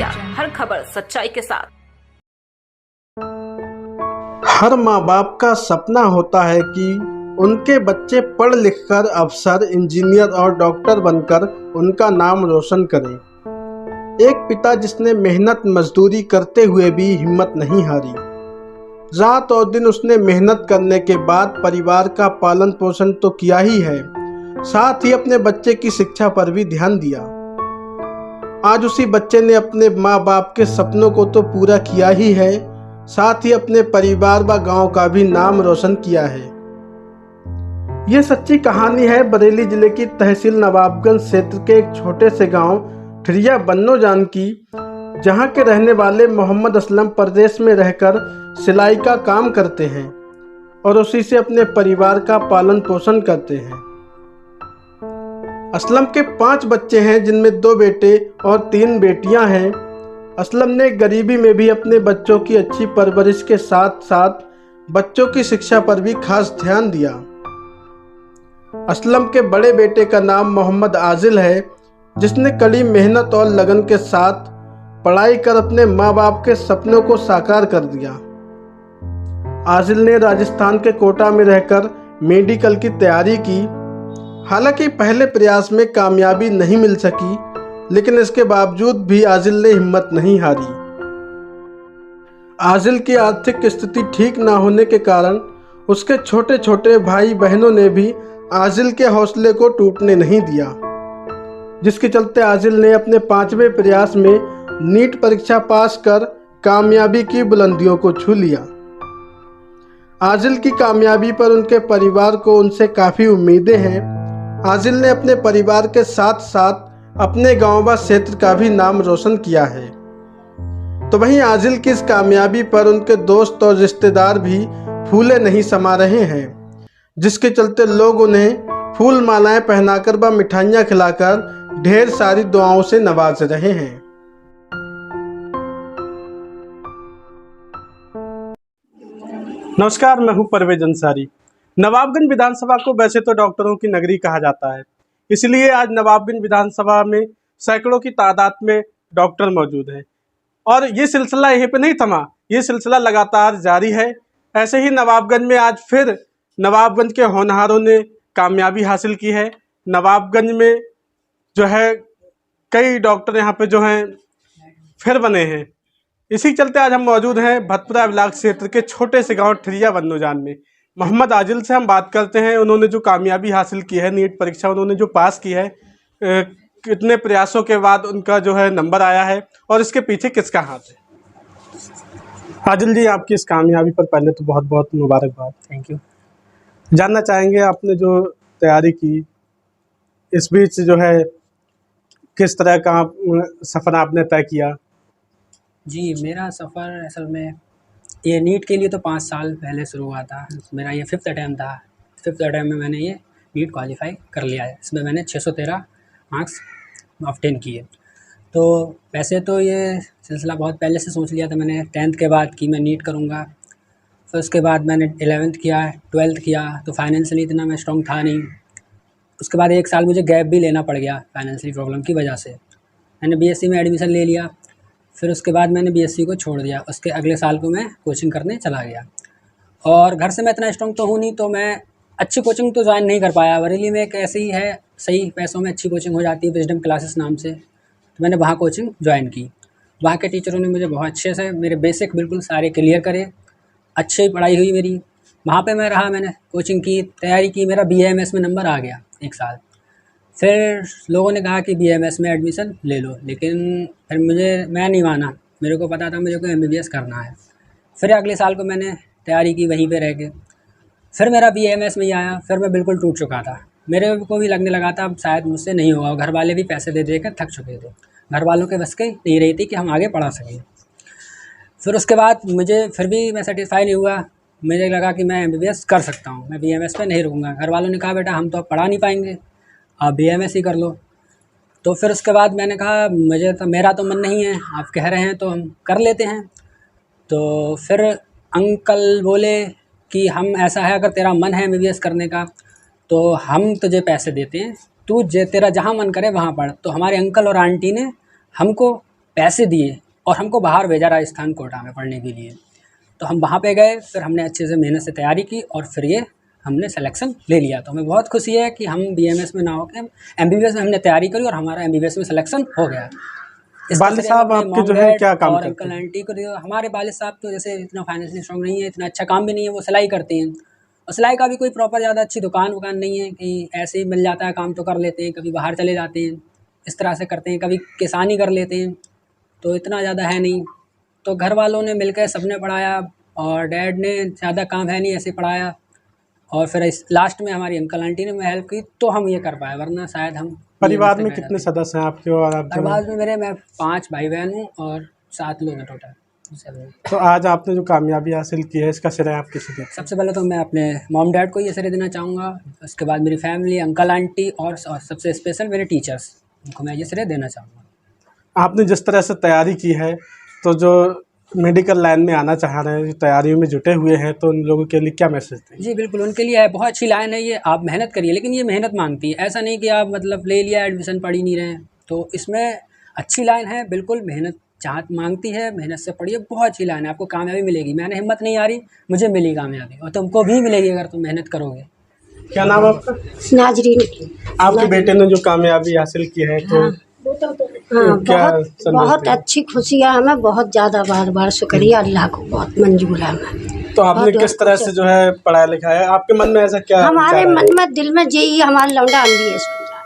हर खबर सच्चाई के साथ। हर माँ बाप का सपना होता है कि उनके बच्चे पढ़ लिखकर अफसर, इंजीनियर और डॉक्टर बनकर उनका नाम रोशन करें। एक पिता जिसने मेहनत मजदूरी करते हुए भी हिम्मत नहीं हारी। रात और दिन उसने मेहनत करने के बाद परिवार का पालन पोषण तो किया ही है, साथ ही अपने बच्चे की शिक्षा पर भी ध्यान दिया। आज उसी बच्चे ने अपने माँ बाप के सपनों को तो पूरा किया ही है, साथ ही अपने परिवार व गांव का भी नाम रोशन किया है। ये सच्ची कहानी है बरेली जिले की तहसील नवाबगंज क्षेत्र के एक छोटे से गांव ठिरिया बन्नोजान की, जहां के रहने वाले मोहम्मद असलम प्रदेश में रहकर सिलाई का काम करते हैं और उसी से अपने परिवार का पालन पोषण करते हैं। असलम के 5 बच्चे हैं, जिनमें 2 बेटे और 3 बेटियां हैं। असलम ने गरीबी में भी अपने बच्चों की अच्छी परवरिश के साथ साथ बच्चों की शिक्षा पर भी खास ध्यान दिया। असलम के बड़े बेटे का नाम मोहम्मद आजिल है, जिसने कड़ी मेहनत और लगन के साथ पढ़ाई कर अपने माँ बाप के सपनों को साकार कर दिया। आजिल ने राजस्थान के कोटा में रहकर मेडिकल की तैयारी की। हालांकि पहले प्रयास में कामयाबी नहीं मिल सकी, लेकिन इसके बावजूद भी आजिल ने हिम्मत नहीं हारी। आजिल की आर्थिक स्थिति ठीक ना होने के कारण उसके छोटे छोटे भाई बहनों ने भी आजिल के हौसले को टूटने नहीं दिया, जिसके चलते आजिल ने अपने 5वें प्रयास में नीट परीक्षा पास कर कामयाबी की बुलंदियों को छू लिया। आजिल की कामयाबी पर उनके परिवार को उनसे काफ़ी उम्मीदें हैं। आजिल ने अपने परिवार के साथ साथ अपने गांव व क्षेत्र का भी नाम रोशन किया है। तो वहीं आजिल की इस कामयाबी पर उनके दोस्त और रिश्तेदार भी फूले नहीं समा रहे हैं, जिसके चलते लोग उन्हें फूल मालाएं पहनाकर व मिठाइयाँ खिलाकर ढेर सारी दुआओं से नवाज रहे हैं। नमस्कार, मैं हूं परवेज अंसारी। नवाबगंज विधानसभा को वैसे तो डॉक्टरों की नगरी कहा जाता है, इसलिए आज नवाबगंज विधानसभा में सैकड़ों की तादाद में डॉक्टर मौजूद हैं और ये सिलसिला यहीं पे नहीं थमा, ये सिलसिला लगातार जारी है। ऐसे ही नवाबगंज में आज फिर नवाबगंज के होनहारों ने कामयाबी हासिल की है। नवाबगंज में जो है कई डॉक्टर यहाँ पे जो हैं फिर बने हैं। इसी चलते आज हम मौजूद हैं भतपुरा ब्लॉक क्षेत्र के छोटे से गांव ठिरिया बन्नोजान में। मोहम्मद आजिल से हम बात करते हैं, उन्होंने जो कामयाबी हासिल की है, नीट परीक्षा उन्होंने जो पास की है, कितने प्रयासों के बाद उनका जो है नंबर आया है और इसके पीछे किसका हाथ है। आजिल जी, आपकी इस कामयाबी पर पहले तो बहुत बहुत मुबारकबाद। Thank you. जानना चाहेंगे आपने जो तैयारी की, इस बीच जो है किस तरह का सफ़र आपने तय किया? जी, मेरा सफ़र असल में ये नीट के लिए तो 5 साल पहले शुरू हुआ था। मेरा ये 5th अटैम्प्ट था। 5th अटैम्प्ट में मैंने ये नीट क्वालिफाई कर लिया है। इसमें मैंने 613 मार्क्स ऑब्टेन किए। तो वैसे तो ये सिलसिला बहुत पहले से सोच लिया था मैंने 10th के बाद कि मैं नीट करूँगा। फिर उसके बाद मैंने 11th किया, 12th किया, तो फाइनेंशियली इतना मैं स्ट्रॉन्ग था नहीं। उसके बाद 1 साल मुझे गैप भी लेना पड़ गया फाइनेंशियल प्रॉब्लम की वजह से। मैंने बीएससी में एडमिशन ले लिया, फिर उसके बाद मैंने बीएससी को छोड़ दिया। उसके अगले साल को मैं कोचिंग करने चला गया और घर से मैं इतना स्ट्रॉन्ग तो हूँ नहीं, तो मैं अच्छी कोचिंग तो ज्वाइन नहीं कर पाया। बरेली में एक ऐसी ही है, सही पैसों में अच्छी कोचिंग हो जाती है, विजडम क्लासेस नाम से, तो मैंने वहाँ कोचिंग ज्वाइन की। वहाँ के टीचरों ने मुझे बहुत अच्छे से मेरे बेसिक बिल्कुल सारे क्लियर करे, अच्छी पढ़ाई हुई मेरी। वहाँ पे मैं रहा, मैंने कोचिंग की, तैयारी की, मेरा BAMS में नंबर आ गया 1 साल। फिर लोगों ने कहा कि BAMS में एडमिशन ले लो, लेकिन फिर मैं नहीं माना। मेरे को पता था मुझे को MBBS करना है। फिर अगले साल को मैंने तैयारी की वहीं पे रह के, फिर मेरा BAMS में ही आया। फिर मैं बिल्कुल टूट चुका था, मेरे को भी लगने लगा था अब शायद मुझसे नहीं होगा। घर वाले भी पैसे दे दे कर थक चुके थे, घर वालों के बस के नहीं रही थी कि हम आगे पढ़ा सकें। फिर उसके बाद मुझे फिर भी मैं सेटिस्फाई नहीं हुआ। मुझे लगा कि मैं MBBS कर सकता हूँ, मैं BAMS पे नहीं रुकूँगा। घर वालों ने कहा बेटा हम तो अब पढ़ा नहीं पाएंगे, आप BAMS ही कर लो। तो फिर उसके बाद मैंने कहा मेरा तो मन नहीं है, आप कह रहे हैं तो हम कर लेते हैं। तो फिर अंकल बोले कि हम ऐसा है, अगर तेरा मन है MBBS करने का तो हम तुझे पैसे देते हैं, तू तेरा जहाँ मन करे वहाँ पढ़। तो हमारे अंकल और आंटी ने हमको पैसे दिए और हमको बाहर भेजा राजस्थान कोटा में पढ़ने के लिए। तो हम वहाँ पे गए, फिर हमने अच्छे से मेहनत से तैयारी की और फिर ये हमने सिलेक्शन ले लिया। तो हमें बहुत खुशी है कि हम BMS में ना होकर MBBS में हमने तैयारी करी और हमारा MBBS में सिलेक्शन हो गया। वालिद साहब आपके जो है क्या काम और करते अंकल हैं? आंटी को हमारे वालिद साहब तो जैसे इतना फाइनेंशियली स्ट्रॉन्ग नहीं है, इतना अच्छा काम भी नहीं है, वो सिलाई करते हैं। और सिलाई का भी कोई प्रॉपर ज़्यादा अच्छी दुकान नहीं है कि ऐसे ही मिल जाता है काम तो कर लेते हैं, कभी बाहर चले जाते हैं, इस तरह से करते हैं, कभी किसानी कर लेते हैं, तो इतना ज़्यादा है नहीं। तो घर वालों ने मिलकर सबने पढ़ाया और डैड ने ज़्यादा काम है नहीं ऐसे पढ़ाया, और फिर इस लास्ट में हमारी अंकल आंटी ने हेल्प की तो हम ये कर पाए, वरना शायद हम परिवार में कितने सदस्य हैं आपके और आप? परिवार में मैं 5 भाई बहन हूँ और 7 लोग हैं टोटल। तो आज आपने जो कामयाबी हासिल की है इसका श्रेय आप किसे देते हैं? सबसे पहले तो मैं अपने मॉम डैड को ये श्रेय देना चाहूँगा, उसके बाद मेरी फैमिली, अंकल आंटी और सबसे स्पेशल मेरे टीचर्स, उनको मैं ये श्रेय देना चाहूँगा। आपने जिस तरह से तैयारी की है, तो जो मेडिकल लाइन में आना चाह रहे हैं, जो तैयारियों में जुटे हुए हैं, तो उन लोगों के लिए क्या मैसेज देंगे? जी बिल्कुल, उनके लिए है, बहुत अच्छी लाइन है ये, आप मेहनत करिए, लेकिन ये मेहनत मांगती है, ऐसा नहीं कि आप मतलब ले लिया एडमिशन पढ़ ही नहीं रहे हैं। तो इसमें अच्छी लाइन है, बिल्कुल मेहनत चाहत मांगती है, मेहनत से पढ़िए, बहुत अच्छी लाइन है, आपको कामयाबी मिलेगी। मैंने हिम्मत नहीं आ रही, मुझे मिली कामयाबी, और तुमको भी मिलेगी अगर तुम मेहनत करोगे। क्या नाम है आपका? नाजरीन। आपके बेटे ने जो कामयाबी हासिल की है, तो हाँ, क्या बहुत अच्छी खुशी है हमें, बहुत ज़्यादा बार बार शुक्रिया, अल्लाह को बहुत मंजूर है हमें। तो आपने किस तरह से जो है पढ़ाया लिखाया है? आपके मन में ऐसा क्या हमारे विचार है? मन में दिल में यही हमारा लौंडा MBBS बन जाए,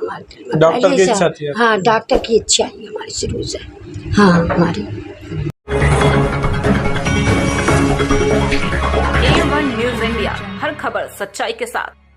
हमारे दिल में डॉक्टर पहले की से। इच्छा थी? हाँ, डॉक्टर की इच्छा है हमारी शुरू से। हाँ हमारी A1 न्यूज़ इंडिया, हर खबर सच्चाई के साथ।